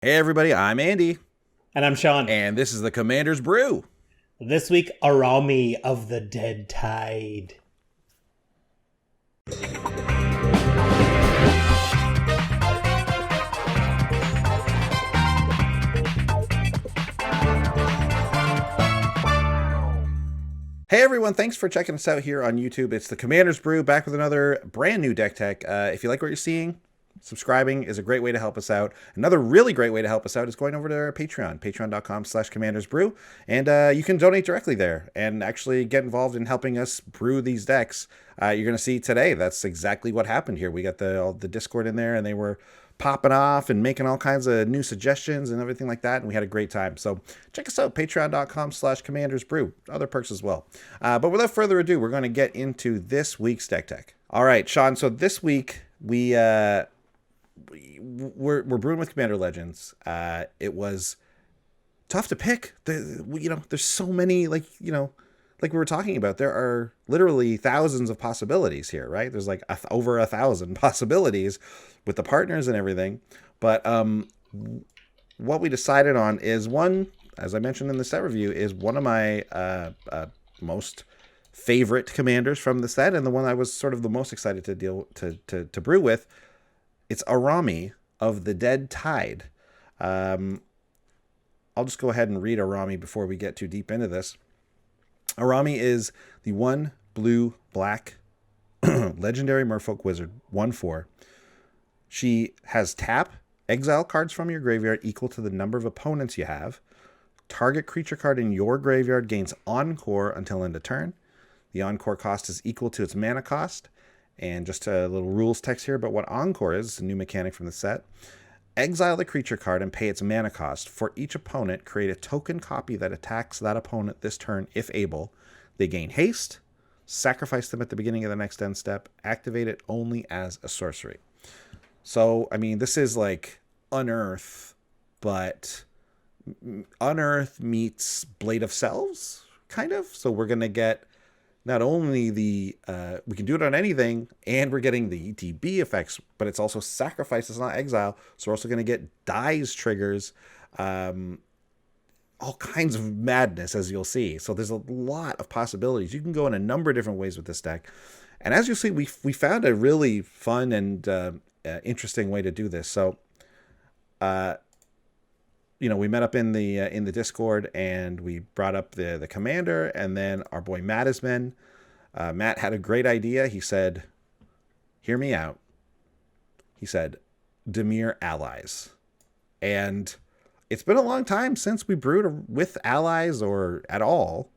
Hey everybody, I'm Andy, And I'm Sean. and this is the Commander's Brew. This week, Araumi of the Dead Tide. Hey everyone, thanks for checking us out here on YouTube. It's the Commander's Brew, back with another brand new deck tech. If you like what you're seeing, subscribing is a great way to help us out. Another really great way to help us out is going over to our Patreon, patreon.com/commandersbrew, and you can donate directly there and actually get involved in helping us brew these decks. You're going to see today that's exactly what happened here. We got all the Discord in there, and they were popping off and making all kinds of new suggestions and everything like that, and we had a great time. So check us out, patreon.com/commandersbrew. Other perks as well. But without further ado, we're going to get into this week's deck tech. All right, Sean, so this week we're brewing with Commander Legends. It was tough to pick. There's so many, like we were talking about, there are literally thousands of possibilities here, right? There's like over 1,000 possibilities with the partners and everything. But what we decided on is one, as I mentioned in the set review, is one of my most favorite commanders from the set, and the one I was sort of the most excited to brew with. It's Araumi of the Dead Tide. I'll just go ahead and read Araumi before we get too deep into this. Araumi is the 1 blue black legendary merfolk wizard, 1/4. She has tap, exile cards from your graveyard equal to the number of opponents you have. Target creature card in your graveyard gains Encore until end of turn. The Encore cost is equal to its mana cost. And just a little rules text here about what Encore is, a new mechanic from the set. Exile the creature card and pay its mana cost. For each opponent, create a token copy that attacks that opponent this turn if able. They gain haste, sacrifice them at the beginning of the next end step, activate it only as a sorcery. So, I mean, this is like Unearth, but Unearth meets Blade of Selves, kind of. So we're going to get not only we can do it on anything, and we're getting the ETB effects, but it's also sacrifice, it's not exile. So we're also going to get dies triggers, all kinds of madness, as you'll see. So there's a lot of possibilities. You can go in a number of different ways with this deck. And as you'll see, we found a really fun and interesting way to do this. So, we met up in the Discord, and we brought up the commander, and then our boy Matt is men. Matt had a great idea. He said, "Hear me out." He said, "Dimir allies," and it's been a long time since we brewed with allies or at all.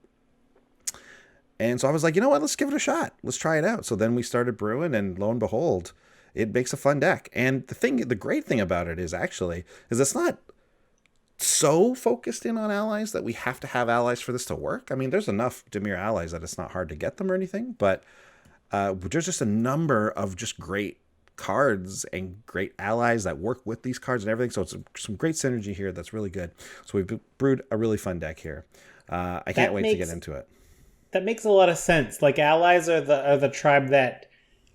And so I was like, you know what? Let's give it a shot. Let's try it out. So then we started brewing, and lo and behold, it makes a fun deck. And the great thing about it is it's not so focused in on allies that we have to have allies for this to work. I mean, there's enough Dimir allies that it's not hard to get them or anything, but there's just a number of just great cards and great allies that work with these cards and everything. So it's some great synergy here that's really good. So we've brewed a really fun deck here. I can't wait to get into it. That makes a lot of sense. Like, allies are the tribe that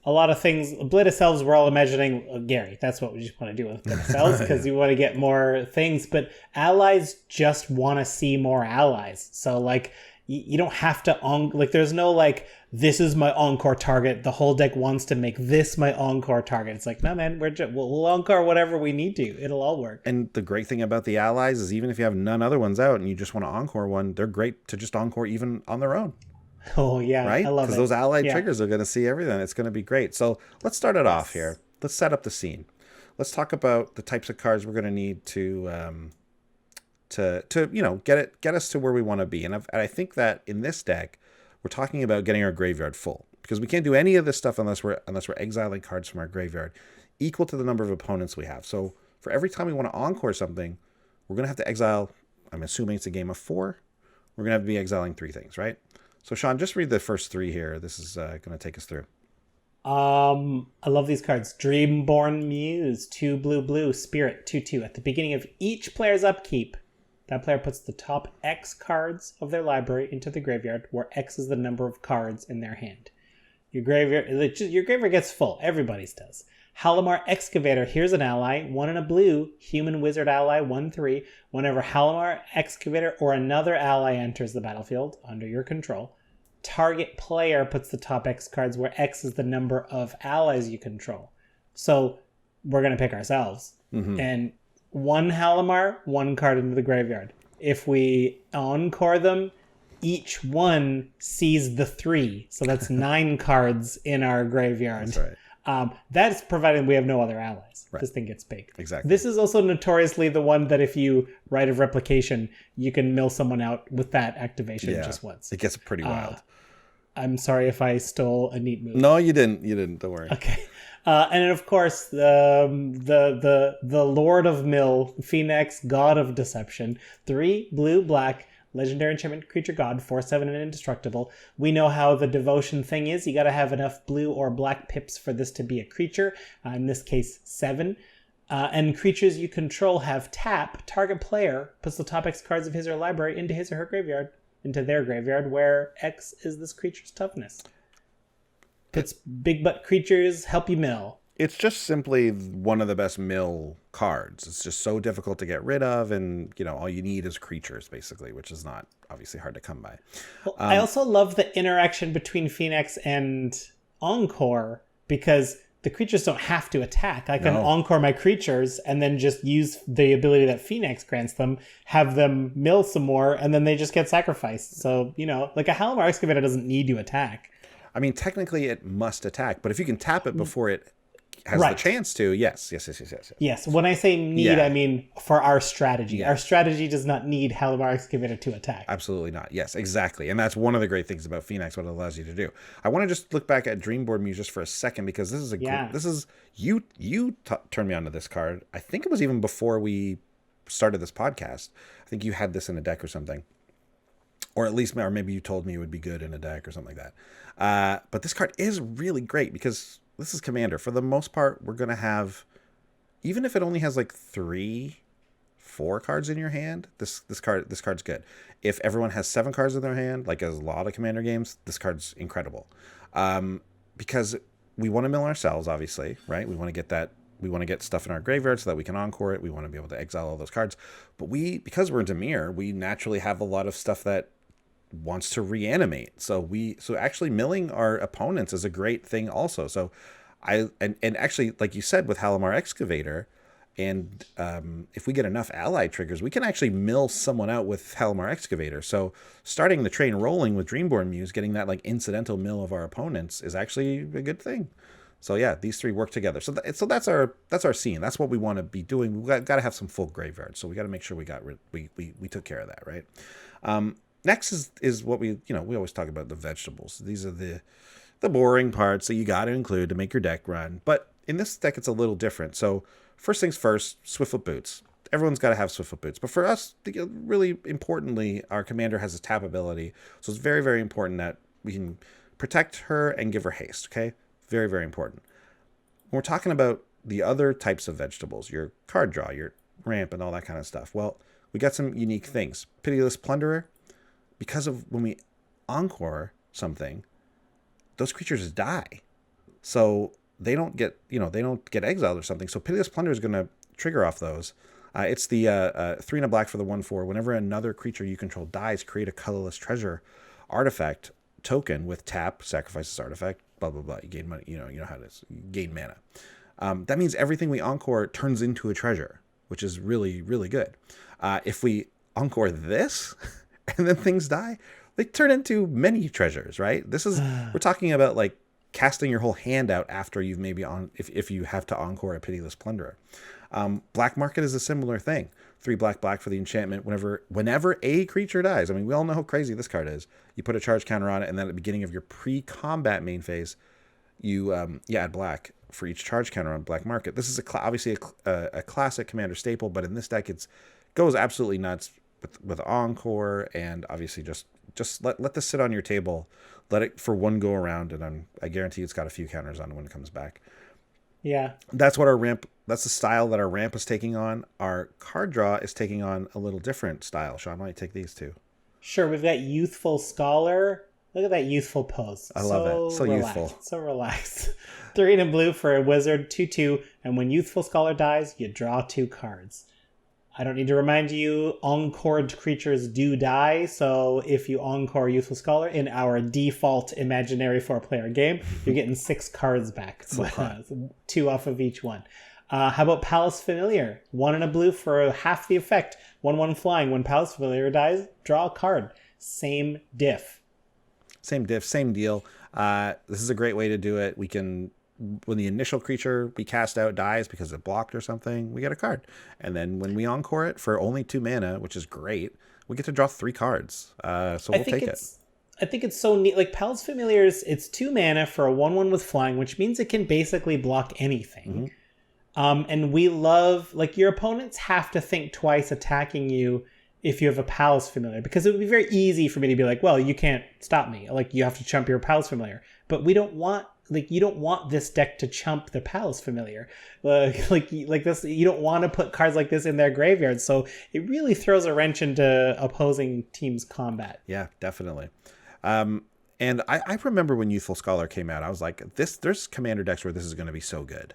a lot of things. Blade of Selves, we're all imagining Gary. That's what we just want to do with Blade of Selves, because you want to get more things. But allies just want to see more allies. So, like, you don't have to there's no like, this is my encore target. The whole deck wants to make this my encore target. It's like, no, man, we'll encore whatever we need to. It'll all work. And the great thing about the allies is, even if you have none other ones out and you just want to encore one, they're great to just encore even on their own. Oh, yeah. Right? I love it. Because those allied triggers are going to see everything. It's going to be great. So let's start it off here. Let's set up the scene. Let's talk about the types of cards we're going to need to get us to where we want to be. And I think that in this deck, we're talking about getting our graveyard full, because we can't do any of this stuff unless we're exiling cards from our graveyard equal to the number of opponents we have. So for every time we want to encore something, we're going to have to exile. I'm assuming it's a game of 4. We're going to have to be exiling 3 things, right? So, Sean, just read the first 3 here. This is going to take us through. I love these cards. Dreamborn Muse, 2 blue, Spirit, 2/2. At the beginning of each player's upkeep, that player puts the top X cards of their library into the graveyard, where X is the number of cards in their hand. Your graveyard gets full. Everybody's does. Halimar Excavator, here's an ally, 1 and a blue, human wizard ally, 1/3. Whenever Halimar Excavator or another ally enters the battlefield under your control, target player puts the top X cards where X is the number of allies you control. So we're going to pick ourselves. And 1 Halimar, 1 card into the graveyard. If we encore them, each one sees the 3. So that's 9 cards in our graveyard. That's right. That's provided we have no other allies. Right. This thing gets big. Exactly. This is also notoriously the one that if you Rite of Replication, you can mill someone out with that activation just once. It gets pretty wild. I'm sorry if I stole a neat move. No, you didn't. You didn't. Don't worry. Okay. And then, of course, the Lord of Mill, Phoenix, God of Deception, 3 blue, black, legendary enchantment, creature god, 4/7 and indestructible. We know how the devotion thing is. You got to have enough blue or black pips for this to be a creature. In this case, 7. And creatures you control have tap. Target player puts the top X cards of his or library into his or her graveyard, into their graveyard, where X is this creature's toughness. Puts big butt creatures, help you mill. It's just simply one of the best mill cards. It's just so difficult to get rid of, and all you need is creatures, basically, which is not obviously hard to come by. Well, I also love the interaction between Phoenix and Encore, because the creatures don't have to attack. I can Encore my creatures and then just use the ability that Phoenix grants them, have them mill some more, and then they just get sacrificed. So, like a Halimar Excavator doesn't need to attack. I mean, technically it must attack, but if you can tap it before it has the chance to, yes. Yes, when I say need, I mean for our strategy. Yeah. Our strategy does not need Halimar Excavator to attack. Absolutely not. Yes, exactly. And that's one of the great things about Phoenix, what it allows you to do. I want to just look back at Dreamboard Muse just for a second, because this is you turned me onto this card. I think it was even before we started this podcast. I think you had this in a deck or something. Or maybe you told me it would be good in a deck or something like that. But this card is really great because this is Commander. For the most part, we're going to have, even if it only has like 3-4 cards in your hand, this card's good. If everyone has 7 cards in their hand, like as a lot of Commander games, this card's incredible. Because we want to mill ourselves, obviously, right? We want to get stuff in our graveyard so that we can encore it. We want to be able to exile all those cards. But because we're Dimir, we naturally have a lot of stuff that wants to reanimate. So actually milling our opponents is a great thing also. So and actually, like you said, with Halimar Excavator, and if we get enough ally triggers, we can actually mill someone out with Halimar Excavator. So starting the train rolling with Dreamborn Muse, getting that like incidental mill of our opponents is actually a good thing. So yeah, these 3 work together. So that's our scene. That's what we want to be doing. We've got to have some full graveyard. So we got to make sure we took care of that, right? Next is what we always talk about, the vegetables. These are the boring parts that you got to include to make your deck run. But in this deck, it's a little different. So first things first, Swiftfoot Boots. Everyone's got to have Swiftfoot Boots. But for us, really importantly, our commander has a tap ability. So it's very, very important that we can protect her and give her haste, okay? Very, very important. When we're talking about the other types of vegetables, your card draw, your ramp, and all that kind of stuff, well, we got some unique things. Pitiless Plunderer, because of when we encore something, those creatures die. So they don't get exiled or something. So Pitiless Plunderer is going to trigger off those. It's the 3 and a black for the 1/4. Whenever another creature you control dies, create a colorless treasure artifact token with tap, sacrifices artifact, blah, blah, blah. You gain money. You know how it is. You gain mana. That means everything we encore turns into a treasure, which is really, really good. If we encore this and then things die, they turn into many treasures, right? We're talking about like casting your whole hand out after you've maybe if you have to encore a Pitiless Plunderer. Black Market is a similar thing. 3 black for the enchantment. Whenever a creature dies, I mean, we all know how crazy this card is. You put a charge counter on it, and then at the beginning of your pre-combat main phase, you add black for each charge counter on Black Market. This is obviously a classic commander staple, but in this deck it goes absolutely nuts with Encore, and obviously just let this sit on your table, let it for one go around, and I guarantee it's got a few counters on it when it comes back. Yeah. That's the style that our ramp is taking on. Our card draw is taking on a little different style. Sean, why don't you take these 2? Sure, we've got Youthful Scholar, Look at that youthful pose. I love it. So relaxed. youthful. So relaxed. 3 and a blue for a wizard, 2/2, and when Youthful Scholar dies, you draw 2 cards. I don't need to remind you, encored creatures do die, so if you encore Youthful Scholar in our default imaginary 4-player game, you're getting 6 cards back. So, 2 off of each one. How about Palace Familiar? 1 and a blue for half the effect. 1/1 flying. When Palace Familiar dies, draw a card. Same diff. Same diff, same deal. This is a great way to do it. We can, when the initial creature we cast out dies because it blocked or something, we get a card. And then when we encore it for only 2 mana, which is great, we get to draw 3 cards. So we'll take it. I think it's so neat. Like Palace Familiars, it's 2 mana for a 1/1 with flying, which means it can basically block anything. And we love, like, your opponents have to think twice attacking you if you have a Palace Familiar, because it would be very easy for me to be like, well, you can't stop me. Like, you have to chump your Palace Familiar. But we don't want, like, you don't want this deck to chump the Palace Familiar. Like this, you don't want to put cards like this in their graveyard. So it really throws a wrench into opposing teams' combat. Yeah, definitely. And I remember when Youthful Scholar came out, I was like, there's commander decks where this is going to be so good.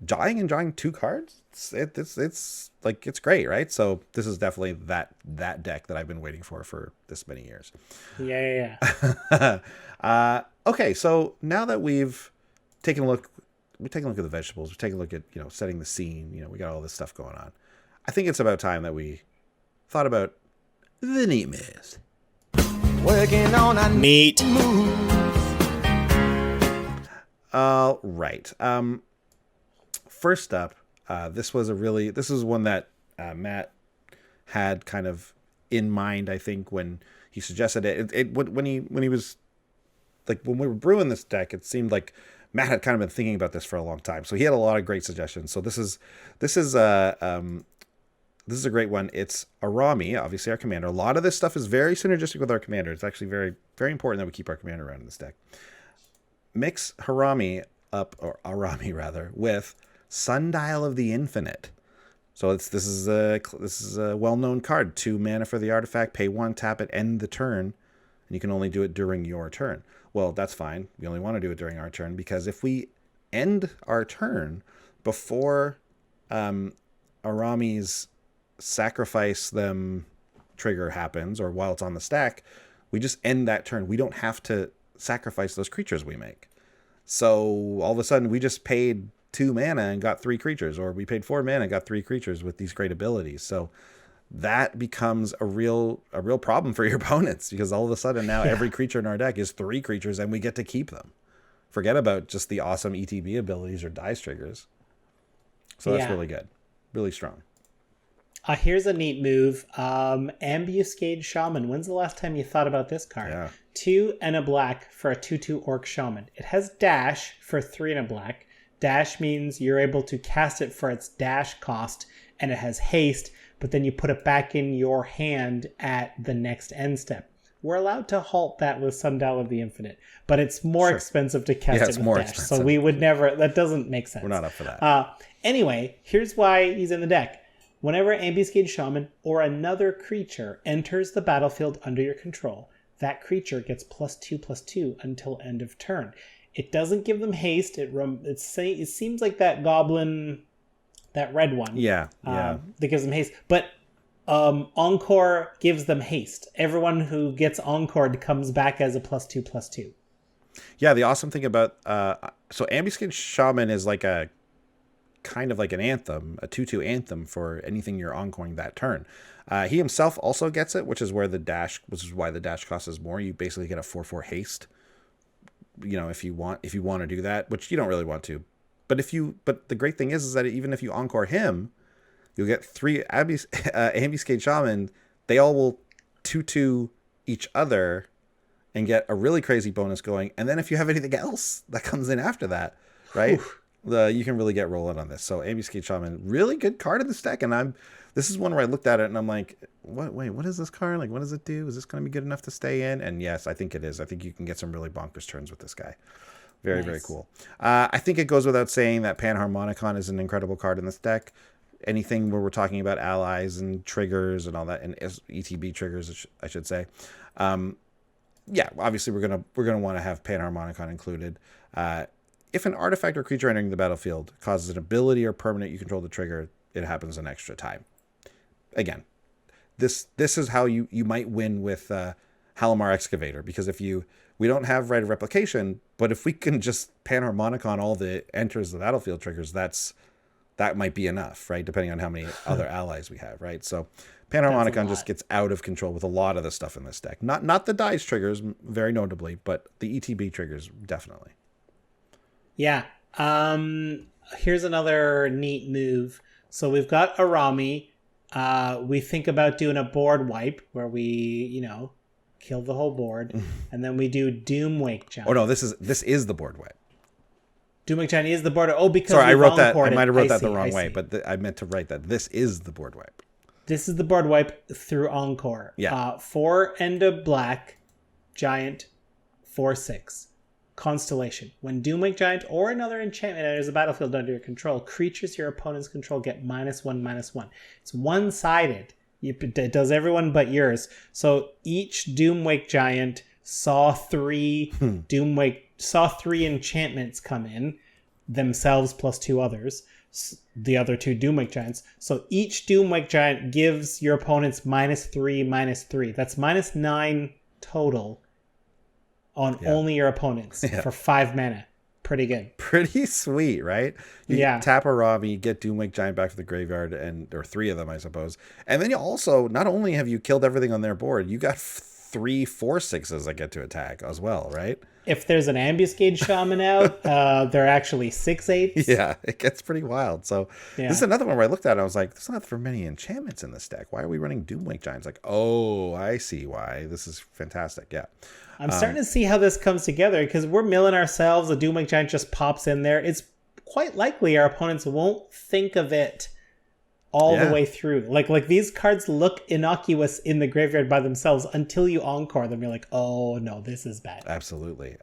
Drawing 2 cards, it's like, it's great, right? So this is definitely that deck that I've been waiting for this many years. Yeah. Okay, so now that we've taken a look at the vegetables, we've taken a look at, setting the scene, we got all this stuff going on. I think it's about time that we thought about the neat moves. Working on a Neat move. Right. First up, this is one that Matt had kind of in mind, I think, when he suggested it. When he was, like, when we were brewing this deck, it seemed like Matt had kind of been thinking about this for a long time. So he had a lot of great suggestions. So this is a great one. It's Araumi, obviously our commander. A lot of this stuff is very synergistic with our commander. It's actually very, very important that we keep our commander around in this deck. Mix Araumi with Sundial of the Infinite. So this is a well-known card. 2 mana for the artifact, pay 1, tap it, end the turn, and you can only do it during your turn. Well, that's fine. We only want to do it during our turn, because if we end our turn before Araumi's sacrifice them trigger happens, or while it's on the stack, we just end that turn. We don't have to sacrifice those creatures we make. So all of a sudden we just paid 2 mana and got 3 creatures, or we paid 4 mana and got 3 creatures with these great abilities. So that becomes a real problem for your opponents, because all of a sudden now every creature in our deck is 3 creatures and we get to keep them. Forget about just the awesome ETB abilities or dice triggers. So that's really good. Really strong. Here's a neat move. Ambuscade Shaman. When's the last time you thought about this card? Yeah. 2 and a black for a 2/2 Orc Shaman. It has dash for 3 and a black. Dash means you're able to cast it for its dash cost, and it has haste, but then you put it back in your hand at the next end step. We're allowed to halt that with Sundial of the Infinite, but it's more expensive to cast it with dash. So we would never, that doesn't make sense. We're not up for that. Anyway, here's why he's in the deck. Whenever Ambuscade Shaman or another creature enters the battlefield under your control, that creature gets +2/+2 until end of turn. It doesn't give them haste. It seems like that goblin, that red one. Yeah. That gives them haste. But Encore gives them haste. Everyone who gets Encored comes back as a +2/+2. Yeah, the awesome thing about... so Ambuscade Shaman is like a kind of like an anthem, a 2/2 anthem for anything you're encoring that turn. He himself also gets it, which is why the dash cost is more. You basically get a 4/4 haste. If you want to do that, which you don't really want to, but the great thing is that even if you encore him, you'll get 3 Ambuscade Shaman. They all will 2/2 each other and get a really crazy bonus going. And then if you have anything else that comes in after that, right? You can really get rolling on this. So Ambuscade Shaman, really good card in this deck. And this is one where I looked at it and I'm like, what is this card? Like, what does it do? Is this going to be good enough to stay in? And yes, I think it is. I think you can get some really bonkers turns with this guy. Very, very cool. I think it goes without saying that Panharmonicon is an incredible card in this deck. Anything where we're talking about allies and triggers and all that, and ETB triggers, I should say. yeah, obviously we're gonna want to have Panharmonicon included. If an artifact or creature entering the battlefield causes an ability or permanent you control to trigger, it happens an extra time. Again, this is how you might win with Halimar Excavator, because we don't have Rite of Replication, but if we can just Panharmonicon all the enters the battlefield triggers, that might be enough, right? Depending on how many other allies we have, right? So Panharmonicon just gets out of control with a lot of the stuff in this deck. Not the dice triggers, very notably, but the ETB triggers, definitely. Yeah. Here's another neat move. So we've got Araumi. We think about doing a board wipe where we, kill the whole board. And then we do Doomwake Giant. Oh, no, this is the board wipe. Doomwake Giant is the board. Oh, because sorry, I wrote that. I might have wrote that the wrong way, see. but I meant to write that this is the board wipe. This is the board wipe through Encore. Yeah. 4 end of black, giant, 4/6. Constellation. When Doomwake Giant or another enchantment enters a battlefield under your control, creatures your opponents control get -1/-1. It's one-sided. It does everyone but yours. So each Doomwake Giant saw 3 saw 3 enchantments come in, themselves plus 2 others, the other 2 Doomwake Giants. So each Doomwake Giant gives your opponents -3/-3. That's -9 total on only your opponents for 5 mana. Pretty good. Pretty sweet, right? You tap a Araumi, get Doomwake Giant back to the graveyard, or 3 of them, I suppose. And then you also, not only have you killed everything on their board, you got 3 4/6s that get to attack as well, right? If there's an Ambuscade Shaman out, they're actually 6/8s. Yeah, it gets pretty wild. So this is another one where I looked at it and I was like, there's not very many enchantments in this deck. Why are we running Doomwake Giants? Like, oh, I see why. This is fantastic. Yeah. I'm starting to see how this comes together, because we're milling ourselves. A Doomwake Giant just pops in there. It's quite likely our opponents won't think of it all the way through. Like these cards look innocuous in the graveyard by themselves until you encore them. You're like, oh no, this is bad. Absolutely.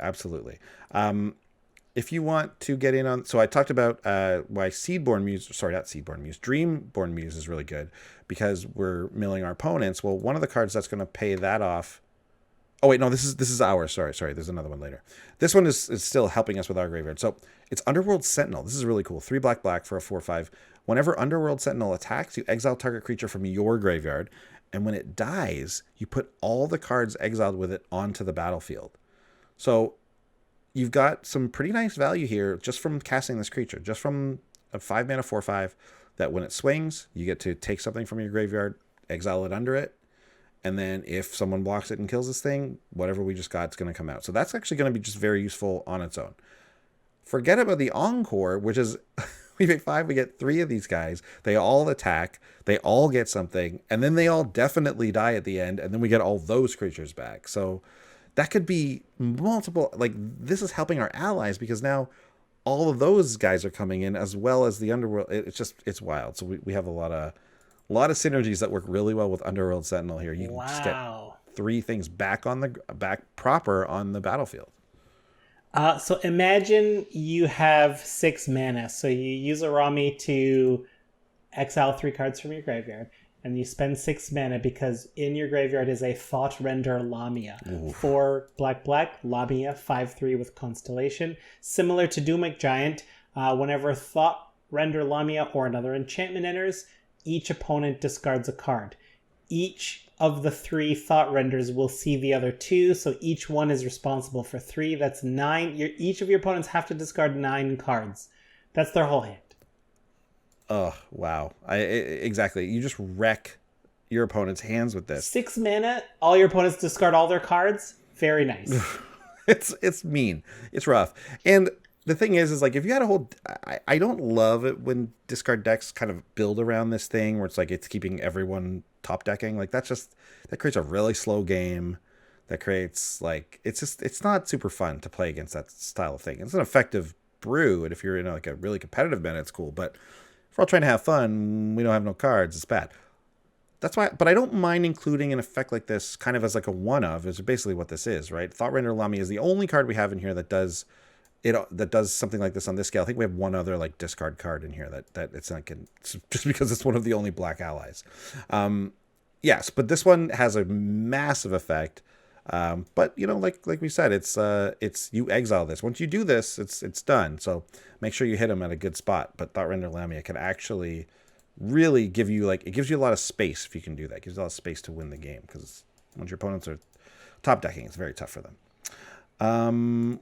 If you want to get in on, so I talked about why Dreamborn Muse is really good, because we're milling our opponents. Well, one of the cards that's going to pay that off. Oh wait, no, this is ours. Sorry. There's another one later. This one is still helping us with our graveyard. So it's Underworld Sentinel. This is really cool. 3 black for a 4/5. Whenever Underworld Sentinel attacks, you exile target creature from your graveyard, and when it dies, you put all the cards exiled with it onto the battlefield. So you've got some pretty nice value here just from casting this creature, just from a 5 mana 4/5. That when it swings, you get to take something from your graveyard, exile it under it. And then if someone blocks it and kills this thing, whatever we just got is going to come out. So that's actually going to be just very useful on its own. Forget about the Encore, which is we pay 5, we get 3 of these guys. They all attack. They all get something. And then they all definitely die at the end. And then we get all those creatures back. So that could be multiple. Like, this is helping our allies, because now all of those guys are coming in, as well as the Underworld. It's wild. So we have a lot of synergies that work really well with Underworld Sentinel here. You can just get 3 things back proper on the battlefield. So imagine you have 6 mana. So you use Araumi to exile 3 cards from your graveyard, and you spend 6 mana because in your graveyard is a Thought Render Lamia. Ooh. 4 black, Lamia, 5/3 with Constellation. Similar to Doomwake Giant, whenever Thought Render Lamia or another enchantment enters, each opponent discards a card. Each of the 3 Thought Renders will see the other 2, so each one is responsible for 3. That's 9. Each of your opponents have to discard 9 cards. That's their whole hand. Oh, wow. Exactly. You just wreck your opponent's hands with this. 6 mana, all your opponents discard all their cards. Very nice. It's mean. It's rough. And the thing is like, if you had a whole... I don't love it when discard decks kind of build around this thing where it's like it's keeping everyone top decking. Like, that creates a really slow game. That creates, like... It's not super fun to play against that style of thing. It's an effective brew, and if you're in like a really competitive meta, it's cool. But if we're all trying to have fun, we don't have no cards, it's bad. That's why... But I don't mind including an effect like this kind of as like a one-of, is basically what this is, right? Thought Render Lamia is the only card we have in here that does something like this on this scale. I think we have one other like discard card in here that it's like just because it's one of the only black allies. Yes, but this one has a massive effect But like we said, it's you exile this. Once you do this, it's done. So make sure you hit them at a good spot. But Thought Render Lamia can actually really give you it gives you a lot of space if you can do that. It gives you a lot of space to win the game because once your opponents are top decking, it's very tough for them.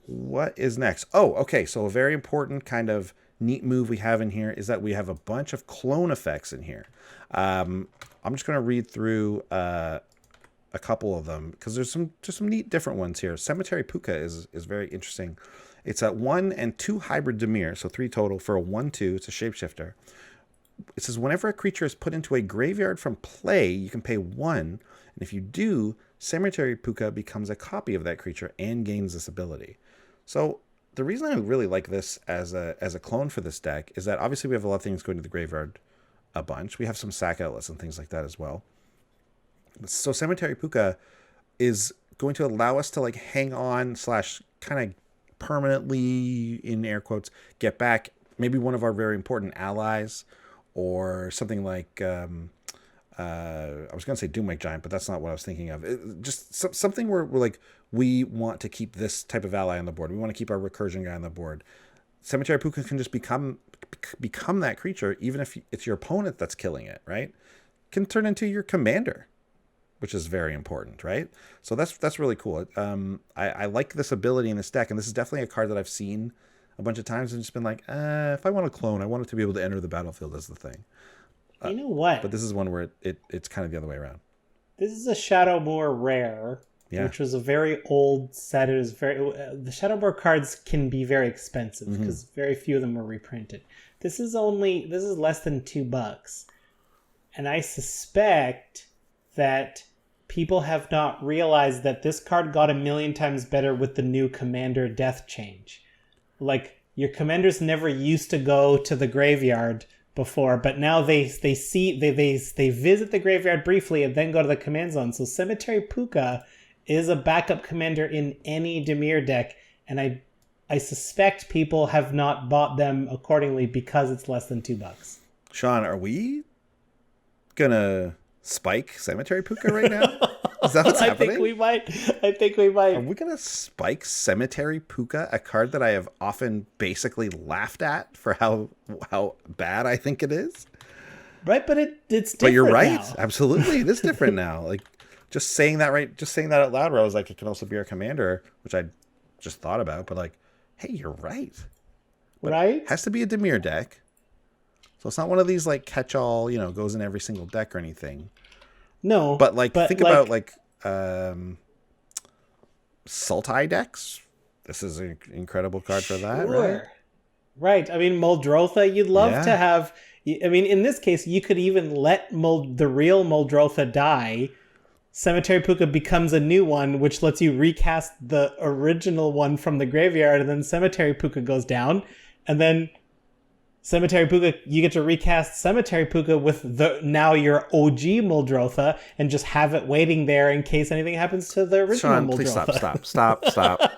What is next? Oh, okay. So a very important kind of neat move we have in here is that we have a bunch of clone effects in here. I'm just going to read through a couple of them because there's some neat different ones here. Cemetery Puka is very interesting. It's a 1 and 2 hybrid Dimir, so 3 total for a 1/2. It's a shapeshifter. It says whenever a creature is put into a graveyard from play, you can pay 1, and if you do, Cemetery Puka becomes a copy of that creature and gains this ability. So the reason I really like this as a clone for this deck is that obviously we have a lot of things going to the graveyard a bunch. We have some sack outlets and things like that as well. So Cemetery Puka is going to allow us to hang on / kind of permanently, in air quotes, get back maybe one of our very important allies, or something like I was going to say Doomwake Giant, but that's not what I was thinking of. Just something where we're we want to keep this type of ally on the board. We want to keep our recursion guy on the board. Cemetery Puka can just become that creature, even if it's your opponent that's killing it, right? Can turn into your commander, which is very important, right? So that's really cool. I like this ability in this deck, and this is definitely a card that I've seen a bunch of times and just been if I want to clone, I want it to be able to enter the battlefield as the thing. You know what? But this is one where it's kind of the other way around. This is a Shadowmoor rare, which was a very old set. It was the Shadowmoor cards can be very expensive because very few of them were reprinted. This is less than $2, and I suspect that people have not realized that this card got a million times better with the new Commander Death change. Your commanders never used to go to the graveyard before, but now they visit the graveyard briefly and then go to the command zone. So Cemetery Puka is a backup commander in any Dimir deck, and I suspect people have not bought them accordingly because it's less than $2. Sean, are we gonna spike Cemetery Puka right now? Is that what's happening? I think we might. Are we gonna spike Cemetery Puka, a card that I have often basically laughed at for how bad I think it is? Right, but it's different. But you're right. Now. Absolutely, it is different now. Just saying that out loud, where I was it can also be our commander, which I just thought about. But hey, you're right. Right? It has to be a Dimir deck. So it's not one of these catch-all, goes in every single deck or anything. No. But think about Sultai decks. This is an incredible card for that, right? Right. I mean, Muldrotha, you'd love to have. I mean, in this case, you could even let the real Muldrotha die. Cemetery Puka becomes a new one, which lets you recast the original one from the graveyard, and then Cemetery Puka goes down, and then Cemetery Puka, you get to recast Cemetery Puka with now your OG Muldrotha and just have it waiting there in case anything happens to the original Sean, Muldrotha. Please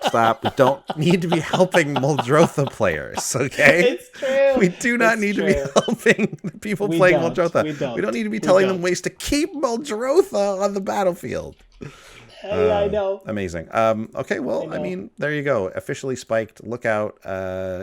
stop. We don't need to be helping Muldrotha players, okay? It's true. We do not need to be helping the people playing Muldrotha. We don't need to be telling them ways to keep Muldrotha on the battlefield. I know. Amazing. Okay, well, I mean, there you go. Officially spiked. Look out,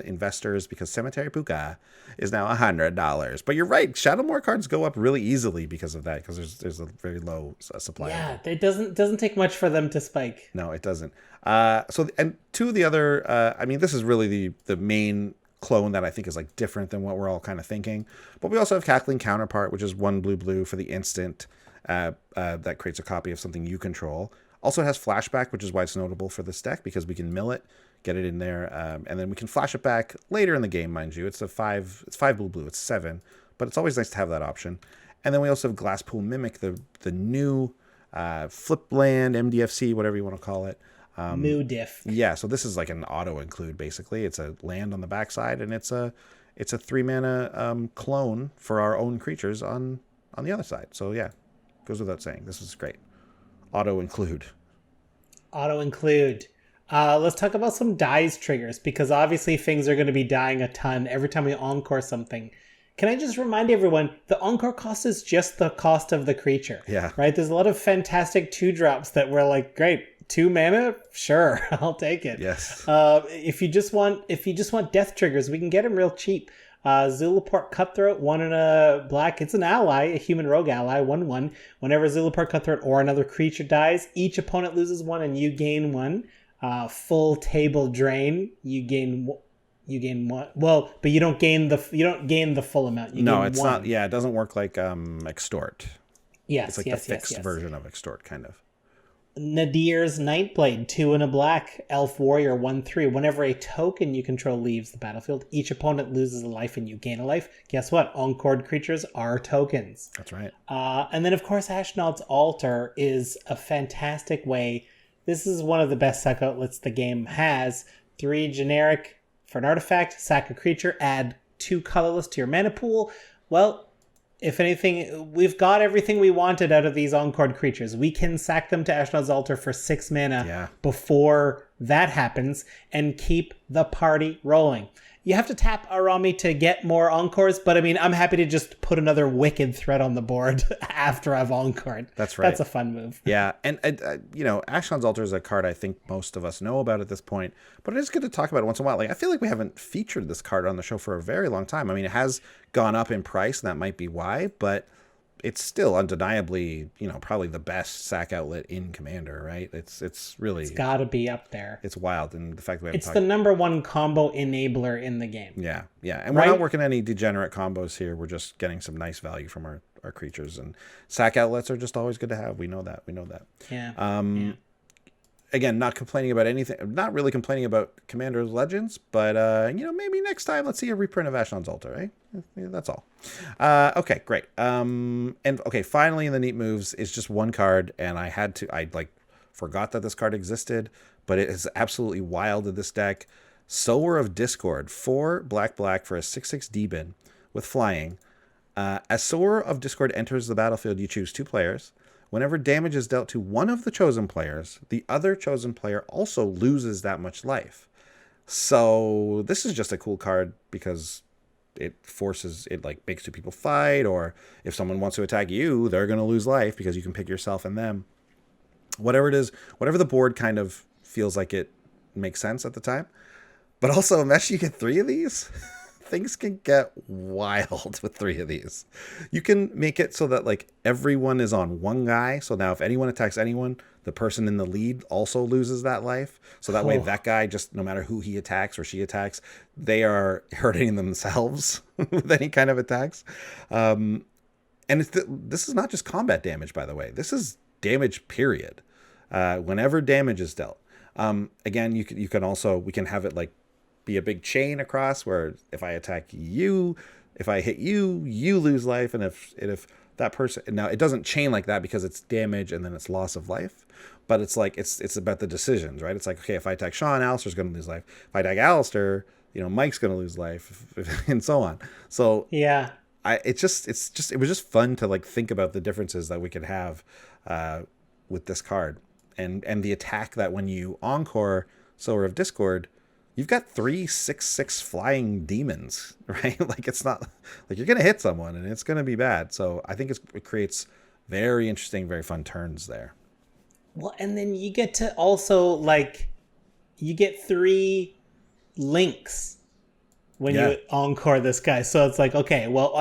investors, because Cemetery Puka is now $100. But you're right. Shadowmoor cards go up really easily because of that, because there's a very low supply. Yeah, it doesn't take much for them to spike. No, it doesn't. And two of the other, I mean, this is really the main clone that I think is different than what we're all kind of thinking. But we also have Cackling Counterpart, which is 1 blue for the instant. That creates a copy of something you control. Also has Flashback, which is why it's notable for this deck, because we can mill it, get it in there, and then we can flash it back later in the game, mind you. It's 5 blue, it's 7, but it's always nice to have that option. And then we also have Glasspool Mimic, the new flip land, MDFC, whatever you want to call it. New diff. Yeah, so this is an auto include, basically. It's a land on the backside, and it's a 3-mana clone for our own creatures on the other side. So yeah, goes without saying. This is great. Auto include. Let's talk about some dies triggers, because obviously things are going to be dying a ton every time we encore something. Can I just remind everyone, the encore cost is just the cost of the creature. Yeah. Right? There's a lot of fantastic 2-drops that we're great, 2 mana, sure, I'll take it. Yes. If you just want death triggers, we can get them real cheap. Zulaport Cutthroat, 1 and a black. It's an ally, a human rogue ally, 1/1. Whenever Zulaport Cutthroat or another creature dies, each opponent loses 1 and you gain 1. Full table drain, you gain 1. Well, but you don't gain the full amount. No, it's 1. Not. Yeah, it doesn't work like extort. Yes, it's like the fixed version of extort, kind of. Nadir's Nightblade, 2 and a black, elf warrior, 1/3. Whenever a token you control leaves the battlefield, each opponent loses a life and you gain a life. Guess what? Encored creatures are tokens. That's right. And then, of course, Ashnod's Altar is a fantastic way. This is one of the best sack outlets the game has. 3 generic for an artifact, sack a creature, add 2 colorless to your mana pool. Well, if anything, we've got everything we wanted out of these Encored creatures. We can sack them to Ashnod's Altar for 6 mana before that happens and keep the party rolling. You have to tap Araumi to get more Encores, but I mean, I'm happy to just put another Wicked threat on the board after I've Encored. That's right. That's a fun move. Yeah, and Ashnod's Altar is a card I think most of us know about at this point, but it is good to talk about it once in a while. Like, I feel like we haven't featured this card on the show for a very long time. I mean, it has gone up in price, and that might be why, but it's still undeniably, probably the best sack outlet in Commander, right? It's really... It's got to be up there. It's wild, and the fact that we haven't It's the number 1 combo enabler in the game. Yeah. And we're not working any degenerate combos here. We're just getting some nice value from our creatures, and sack outlets are just always good to have. We know that. Yeah. Again, not complaining about anything. Not really complaining about Commander's Legends, but maybe next time let's see a reprint of Ashnod's Altar, right? Yeah, that's all. Okay, great. Finally in the neat moves is just 1 card, and I forgot that this card existed, but it is absolutely wild in this deck. Sower of Discord, 4 black for a 6/6 demon with flying. As Sower of Discord enters the battlefield, you choose 2 players. Whenever damage is dealt to one of the chosen players, the other chosen player also loses that much life. So this is just a cool card because it makes 2 people fight, or if someone wants to attack you, they're going to lose life because you can pick yourself and them. Whatever it is, whatever the board kind of feels like it makes sense at the time. But also, imagine you get 3 of these. Things can get wild with 3 of these. You can make it so that everyone is on 1 guy. So now if anyone attacks anyone, the person in the lead also loses that life. So that way that guy, just no matter who he attacks or she attacks, they are hurting themselves with any kind of attacks. And this is not just combat damage, by the way. This is damage, period. Whenever damage is dealt. Again, we can have it be a big chain across where if I attack you, if I hit you, you lose life. And if that person, now it doesn't chain like that because it's damage and then it's loss of life, but it's it's about the decisions, right? It's okay, if I attack Sean, Alistair's going to lose life. If I attack Alistair, Mike's going to lose life, and so on. So yeah, it was just fun to think about the differences that we could have with this card and the attack that when you encore Sower of Discord, you've got 3 6/6 flying demons, right? It's not you're going to hit someone and it's going to be bad. So I think it creates very interesting, very fun turns there. Well, and then you get to also you get 3 links when you encore this guy. So it's okay, well,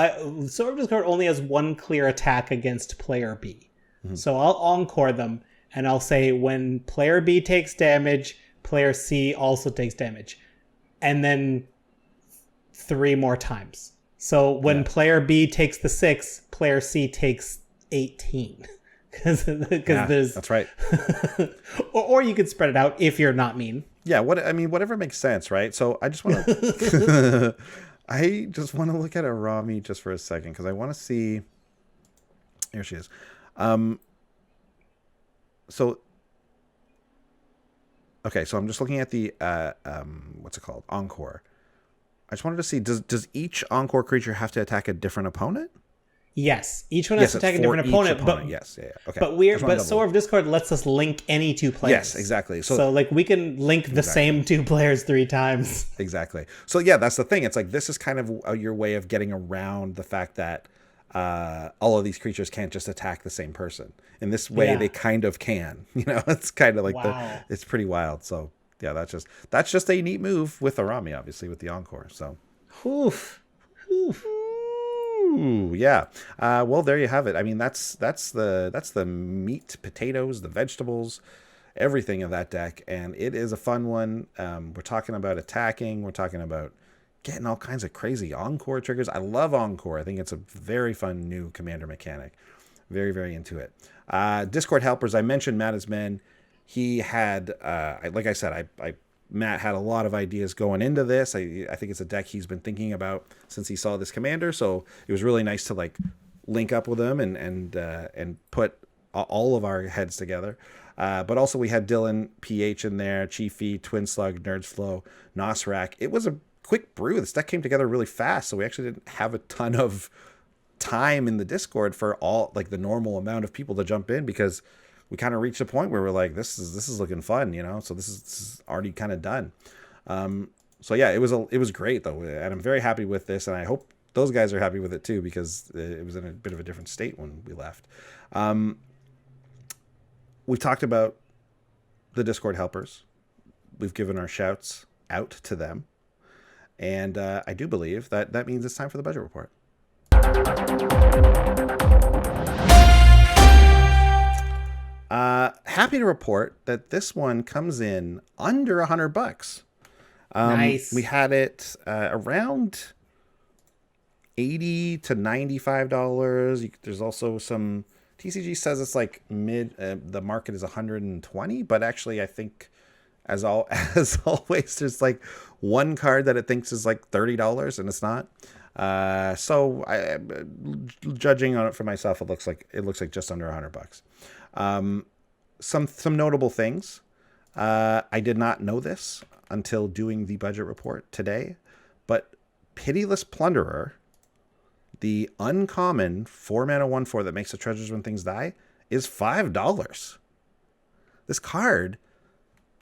Sword of Discord only has 1 clear attack against player B. Mm-hmm. So I'll encore them and I'll say when player B takes damage, player C also takes damage, and then 3 more times. So when player B takes the 6, player C takes 18. Because there's... That's right. or you could spread it out if you're not mean. Yeah, whatever makes sense, right? So I just want to... I just want to look at Araumi just for a second, because I want to see... Here she is. Okay, so I'm just looking at the what's it called? Encore. I just wanted to see, does each Encore creature have to attack a different opponent? Yes, each one has to attack a different opponent. But yes, yeah. Okay. But Sower of Discord lets us link any 2 players. Yes, exactly. So we can link the same 2 players 3 times. Exactly. So yeah, that's the thing. It's this is kind of your way of getting around the fact that all of these creatures can't just attack the same person. In this way, they kind of can. It's kind of like it's pretty wild. So yeah, that's just a neat move with Araumi, obviously with the Encore. So, oof. Ooh, yeah. Well, there you have it. I mean, that's the meat, potatoes, the vegetables, everything of that deck, and it is a fun one. We're talking about attacking. We're talking about getting all kinds of crazy Encore triggers. I love Encore. I think it's a very fun new commander mechanic. Very, very into it. Discord helpers. I mentioned Matt as Men. He had, like I said, Matt had a lot of ideas going into this. I think it's a deck he's been thinking about since he saw this commander. So it was really nice to like link up with him and put all of our heads together. But also we had Dylan PH in there, Chiefy, Twin Slug, Nerds Flow, Nosrak. It was a quick brew. This deck came together really fast, so we actually didn't have a ton of time in the Discord for all like the normal amount of people to jump in, because we kind of reached a point where we're like, this is looking fun, so this is already kind of done. So yeah, it was great though, and I'm very happy with this, and I hope those guys are happy with it too, because it was in a bit of a different state when we left. We've talked about the Discord helpers. We've given our shouts out to them. And I do believe that means it's time for the budget report. Happy to report that this one comes in under $100. Nice. We had it around $80 to $95. There's also some TCG says it's like mid. The market is 120, but actually I think as always, there's like one card that it thinks is like $30 and it's not. So I, judging on it for myself, it looks like just under $100. Some notable things. I did not know this until doing the budget report today, but Pitiless Plunderer, the uncommon 4-mana 1/4 that makes the treasures when things die, is $5. This card,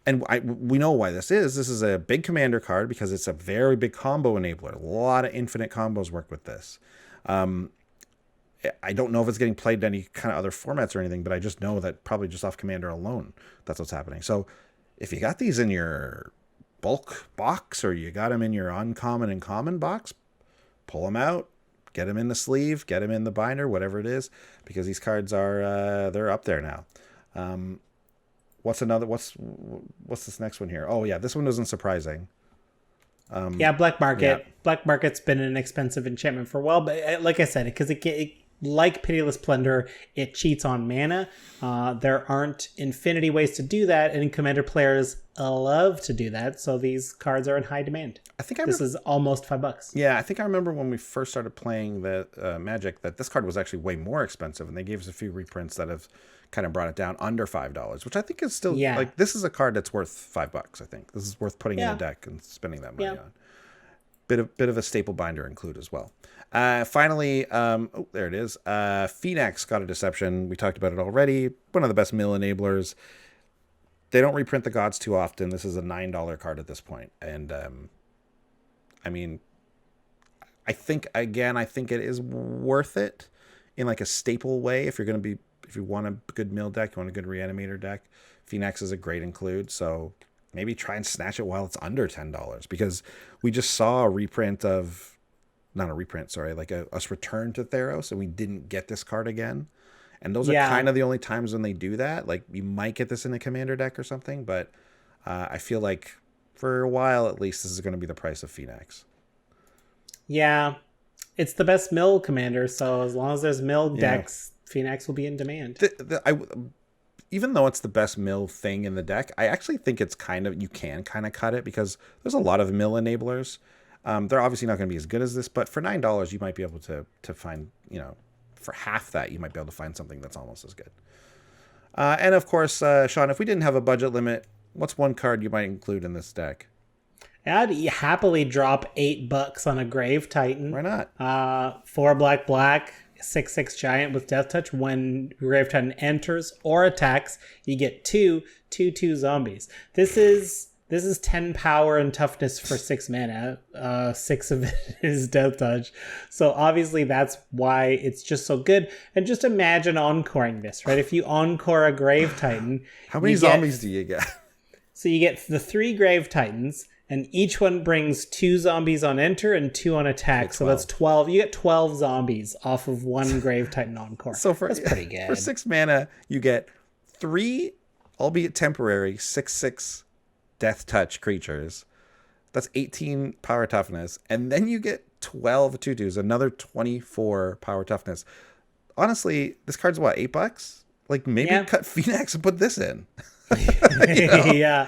and we know why this is. This is a big commander card because it's a very big combo enabler. A lot of infinite combos work with this. I don't know if it's getting played in any kind of other formats or anything, but I just know that probably just off commander alone, that's what's happening. So if you got these in your bulk box or you got them in your uncommon and common box, pull them out, get them in the sleeve, get them in the binder, whatever it is, because these cards are they're up there now. What's this next one here? Oh yeah, this one isn't surprising. Black Market. Yeah. Black Market's been an expensive enchantment for a while, but like I said, because it like Pitiless Plunder, it cheats on mana. There aren't infinity ways to do that, and commander players love to do that, so these cards are in high demand. This is almost $5. Yeah, I think I remember when we first started playing the Magic that this card was actually way more expensive, and they gave us a few reprints that have kind of brought it down under $5, which I think is still like, this is a card that's worth $5. I think this is worth putting in a deck and spending that money on. Bit of a staple binder include as well. Finally, there it is. Phoenix got a Deception. We talked about it already. One of the best mill enablers. They don't reprint the gods too often. This is a $9 card at this point. And I mean, I think it is worth it in like a staple way. If you want a good mill deck, you want a good reanimator deck, Phoenix is a great include. So maybe try and snatch it while it's under $10, because we just saw a reprint of, not a reprint, sorry, like us return to Theros, and we didn't get this card again. And those are kind of the only times when they do that. Like, you might get this in a commander deck or something, but I feel like for a while at least, this is going to be the price of Phoenix. Yeah, it's the best mill commander, so as long as there's mill decks, Phoenix will be in demand. Even though it's the best mill thing in the deck, I actually think it's you can kind of cut it, because there's a lot of mill enablers. They're obviously not going to be as good as this, but for $9, you might be able to find, for half that, you might be able to find something that's almost as good. And of course, Sean, if we didn't have a budget limit, what's one card you might include in this deck? I'd happily drop $8 on a Grave Titan. Why not? 4 black, 6/6 giant with Death Touch. When Grave Titan enters or attacks, you get 2/2 zombies. This is This is 10 power and toughness for 6 mana. 6 of it is death touch. So obviously that's why it's just so good. And just imagine encoring this, right? If you encore a Grave Titan... How many zombies do you get? So you get the 3 Grave Titans, and each one brings 2 zombies on enter and 2 on attack. So that's 12. You get 12 zombies off of 1 Grave Titan encore. So that's pretty good. For 6 mana, you get 3, albeit temporary, 6/6 death touch creatures. That's 18 power toughness. And then you get 12 2/2s, another 24 power toughness. Honestly, this card's what, $8? Like, maybe cut Phoenix and put this in. Yeah.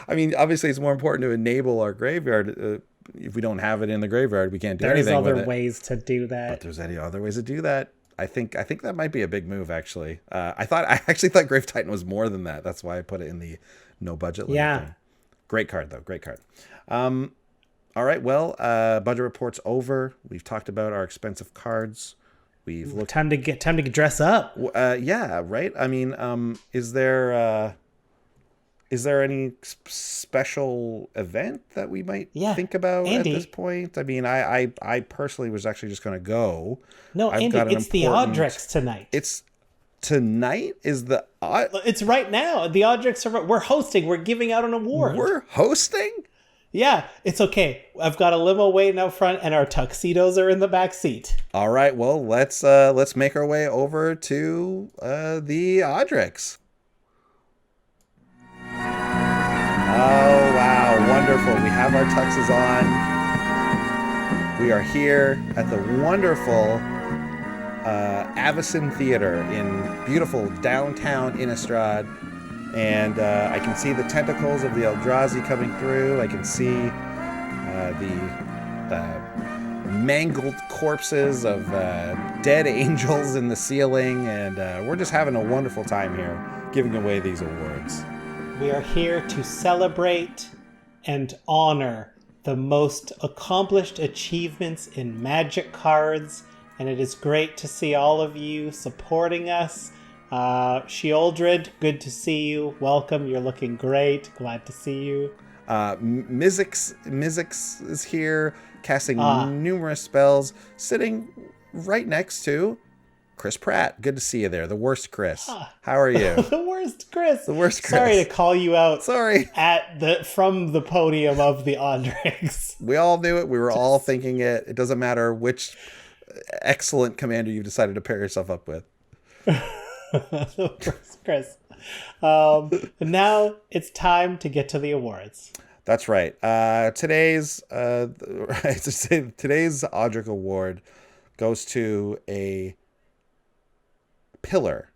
I mean, obviously, it's more important to enable our graveyard. If we don't have it in the graveyard, we can't do anything with it. There's other ways to do that. But there's any other ways to do that. I think that might be a big move, actually. I actually thought Grave Titan was more than that. That's why I put it in the no budget limit. Yeah. Thing. Great card, though. Great card. All right. Well, budget report's over. We've talked about our expensive cards. We've looked. Time to dress up. Yeah. Right. I mean, is there any special event that we might think about Andy, at this point? I mean, I personally was actually just going to go. No, Andy, it's the Oddrix tonight. It's tonight? Is the It's right now. The Oddrix are... We're hosting. We're giving out an award. We're hosting? Yeah, it's okay. I've got a limo waiting out front, and our tuxedos are in the back seat. All right, well, let's make our way over to the Oddrix. Oh, wow, wonderful. We have our tuxes on. We are here at the wonderful Avicen Theater in beautiful downtown Innistrad. And I can see the tentacles of the Eldrazi coming through. I can see the mangled corpses of dead angels in the ceiling. And we're just having a wonderful time here giving away these awards. We are here to celebrate and honor the most accomplished achievements in Magic cards. And it is great to see all of you supporting us. Sheoldred, good to see you. Welcome. You're looking great. Glad to see you. Mizzix is here, casting numerous spells, sitting right next to Chris Pratt. Good to see you there. The worst Chris. How are you? The worst Chris. The worst Chris. Sorry to call you out. Sorry. From the podium of the Oddrix. We all knew it. We were all thinking it. It doesn't matter which excellent commander you've decided to pair yourself up with. Chris. Now it's time to get to the awards. That's right. Today's Oddrix Award goes to a pillar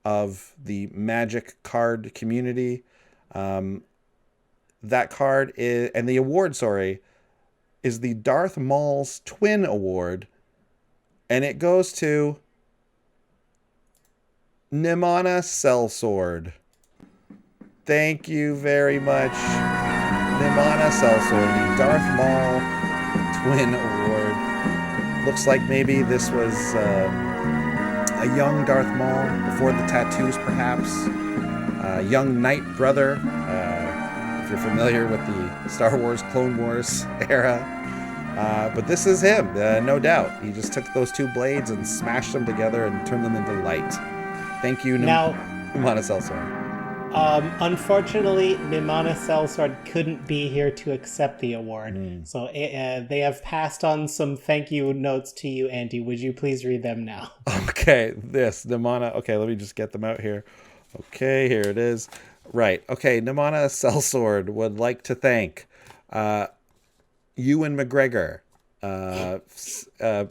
of the Magic card community. That card is, and the award, is the Darth Maul's Twin Award, and it goes to Nimana Sellsword. Thank you very much, Nimana Sellsword, the Darth Maul Twin Award. Looks like maybe this was a young Darth Maul before the tattoos, perhaps. A young Knight brother, if you're familiar with the Star Wars Clone Wars era. But this is him, no doubt. He just took those two blades and smashed them together and turned them into light. Thank you, Nimana Sellsword. Unfortunately, Nimana Sellsword couldn't be here to accept the award. So they have passed on some thank you notes to you, Andy. Would you please read them now? Okay, Nimana. Okay, let me just get them out here. Okay, here it is. Right. Okay, Nimana Sellsword would like to thank Ewan McGregor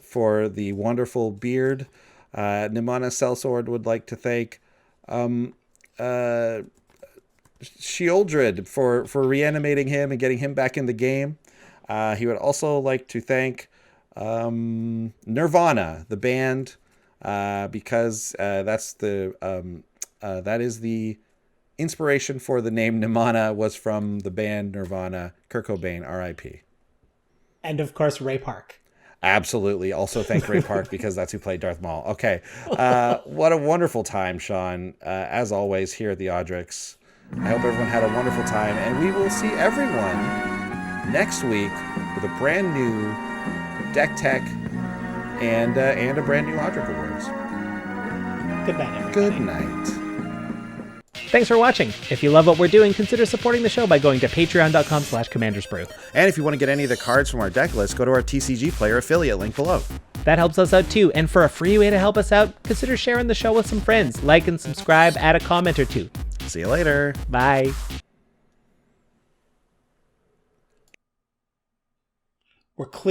for the wonderful beard. Nimana Sellsword would like to thank Sheoldred for reanimating him and getting him back in the game. He would also like to thank Nirvana, the band, because that is the inspiration for the name Nimana was from the band Nirvana. Kurt Cobain, R.I.P. And of course, Ray Park. Absolutely. Also thank Ray Park because that's who played Darth Maul. Okay. What a wonderful time, Sean. As always, here at the Oddrix, I hope everyone had a wonderful time, and we will see everyone next week with a brand new deck tech and a brand new Oddrix Awards. Good night, everybody. Good night. Thanks for watching. If you love what we're doing, consider supporting the show by going to patreon.com/commandersbrew. And if you want to get any of the cards from our deck list, go to our TCG Player affiliate link below. That helps us out too, and for a free way to help us out, consider sharing the show with some friends. Like and subscribe, add a comment or two. See you later. Bye. We're clear.